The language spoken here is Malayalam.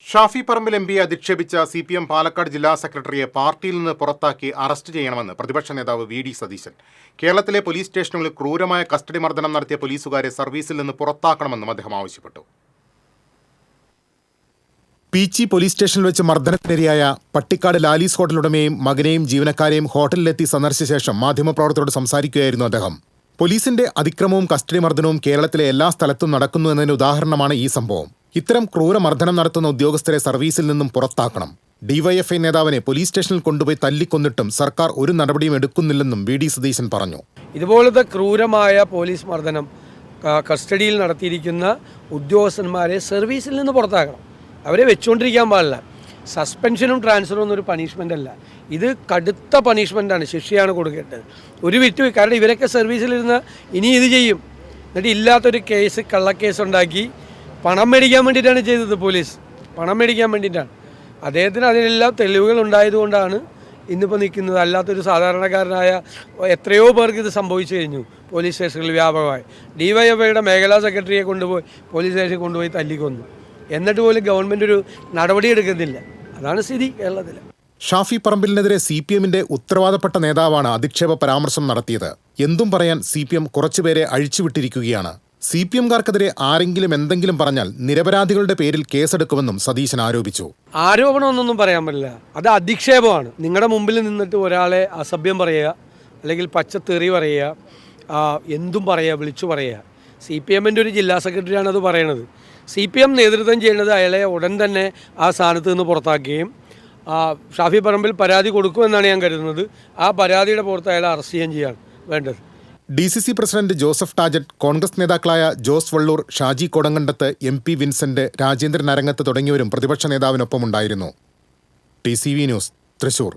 ഷാഫി പറമ്പിൽ എംപിയെ അധിക്ഷേപിച്ച CPM പാലക്കാട് ജില്ലാ സെക്രട്ടറിയെ പാർട്ടിയിൽ നിന്ന് പുറത്താക്കി അറസ്റ്റ് ചെയ്യണമെന്ന് പ്രതിപക്ഷ നേതാവ് VD സതീശൻ. കേരളത്തിലെ പോലീസ് സ്റ്റേഷനുകളിൽ ക്രൂരമായ കസ്റ്റഡി മർദ്ദനം നടത്തിയ പോലീസുകാരെ സർവീസിൽ നിന്ന് പുറത്താക്കണമെന്നും അദ്ദേഹം ആവശ്യപ്പെട്ടു. പീച്ചി പോലീസ് സ്റ്റേഷനിൽ വെച്ച് മർദ്ദനത്തിനിരയായ പട്ടിക്കാട് ലാലീസ് ഹോട്ടലുടമയും മകനെയും ജീവനക്കാരെയും ഹോട്ടലിലെത്തി സന്ദർശിച്ച ശേഷം മാധ്യമപ്രവർത്തകരോട് സംസാരിക്കുകയായിരുന്നു അദ്ദേഹം. പോലീസിന്റെ അതിക്രമവും കസ്റ്റഡി മർദ്ദനവും കേരളത്തിലെ എല്ലാ സ്ഥലത്തും നടക്കുന്നു എന്നതിന് ഉദാഹരണമാണ് ഈ സംഭവം. ഇത്തരം ക്രൂരമർദ്ദനം നടത്തുന്ന ഉദ്യോഗസ്ഥരെ സർവീസിൽ നിന്നും പുറത്താക്കണം. DYFI നേതാവിനെ പോലീസ് സ്റ്റേഷനിൽ കൊണ്ടുപോയി തല്ലിക്കൊന്നിട്ടും സർക്കാർ ഒരു നടപടിയും എടുക്കുന്നില്ലെന്നും VD സതീശൻ പറഞ്ഞു. ഇതുപോലത്തെ ക്രൂരമായ പോലീസ് മർദ്ദനം കസ്റ്റഡിയിൽ നടത്തിയിരിക്കുന്ന ഉദ്യോഗസ്ഥന്മാരെ സർവീസിൽ നിന്ന് പുറത്താക്കണം. അവരെ വെച്ചുകൊണ്ടിരിക്കാൻ പാടില്ല. സസ്പെൻഷനും ട്രാൻസ്ഫറും ഒന്നും ഒരു പണിഷ്മെൻ്റ് അല്ല. ഇത് കടുത്ത പണിഷ്മെൻ്റാണ്, ശിക്ഷയാണ് കൊടുക്കേണ്ടത്. കാരണം ഇവരൊക്കെ സർവീസിലിരുന്ന് ഇനി ഇത് ചെയ്യും. എന്നിട്ട് ഇല്ലാത്തൊരു കേസ്, കള്ളക്കേസ് ഉണ്ടാക്കി പണം മേടിക്കാൻ വേണ്ടിയിട്ടാണ് ചെയ്തത്. പോലീസ് പണം മേടിക്കാൻ വേണ്ടിയിട്ടാണ്. അദ്ദേഹത്തിന് അതിനെല്ലാം തെളിവുകൾ ഉണ്ടായതുകൊണ്ടാണ് ഇന്നിപ്പോൾ നിൽക്കുന്നത്. അല്ലാത്തൊരു സാധാരണക്കാരനായ എത്രയോ പേർക്ക് ഇത് സംഭവിച്ചു കഴിഞ്ഞു. പോലീസ് സ്റ്റേഷനിൽ വ്യാപകമായി DYFIയുടെ മേഖലാ സെക്രട്ടറിയെ കൊണ്ടുപോയി പോലീസ് സ്റ്റേഷനിൽ കൊണ്ടുപോയി തല്ലിക്കൊന്നു. എന്നിട്ട് പോലും ഗവൺമെൻറ് ഒരു നടപടി എടുക്കുന്നില്ല. അതാണ് സ്ഥിതി കേരളത്തിൽ. ഷാഫി പറമ്പിലിനെതിരെ CPMന്റെ ഉത്തരവാദപ്പെട്ട നേതാവാണ് അധിക്ഷേപ പരാമർശം നടത്തിയത്. എന്തും പറയാൻ CPM കുറച്ചുപേരെ അഴിച്ചുവിട്ടിരിക്കുകയാണ്. CPMകാർക്കെതിരെ ആരെങ്കിലും എന്തെങ്കിലും പറഞ്ഞാൽ നിരപരാധികളുടെ പേരിൽ കേസെടുക്കുമെന്നും സതീശൻ ആരോപിച്ചു. ആരോപണമൊന്നും പറയാൻ പറ്റില്ല, അത് അധിക്ഷേപമാണ്. നിങ്ങളുടെ മുമ്പിൽ നിന്നിട്ട് ഒരാളെ അസഭ്യം പറയുക, അല്ലെങ്കിൽ പച്ചത്തെറി പറയുക, എന്തും പറയുക, വിളിച്ചു പറയുക. CPMന്റെ ഒരു ജില്ലാ സെക്രട്ടറിയാണ് അത് പറയണത്. CPM നേതൃത്വം ചെയ്യുന്നത് അയാളെ ഉടൻ തന്നെ ആ സ്ഥാനത്ത് നിന്ന് പുറത്താക്കുകയും ഷാഫി പറമ്പിൽ പരാതി കൊടുക്കുമെന്നാണ് ഞാൻ കരുതുന്നത്. ആ പരാതിയുടെ പുറത്ത് അയാളെ അറസ്റ്റ് ചെയ്യുകയും ചെയ്യാണ് വേണ്ടത്. DCC പ്രസിഡന്റ് ജോസഫ് ടാജറ്റ്, കോൺഗ്രസ് നേതാക്കളായ ജോസ് വള്ളൂർ, ഷാജി കൊടങ്കണ്ടത്ത്, MP വിൻസെന്റ്, രാജേന്ദ്രൻ അരങ്ങത്ത് തുടങ്ങിയവരും പ്രതിപക്ഷ നേതാവിനൊപ്പമുണ്ടായിരുന്നു. TCV news, Thrissur.